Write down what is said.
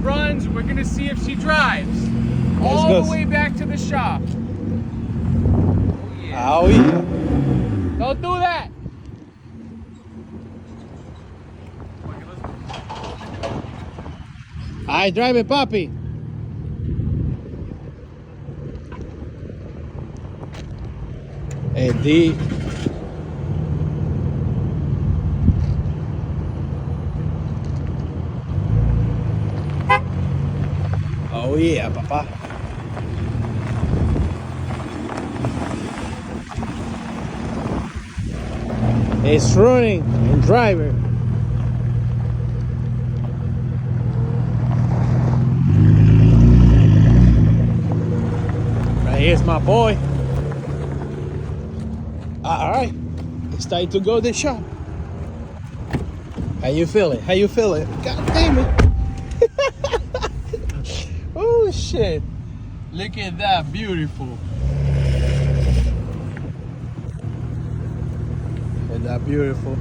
runs. We're gonna see if she drives. Let's All go. the way back to the shop. Oh yeah. Oh yeah. Don't do that. I drive it, papi. D. Oh yeah, papá. It's running and driving. Right here's my boy. All right, it's time to go to the shop. How you feeling? How you feeling? God damn it! Oh shit! Look at that, beautiful. Isn't that beautiful?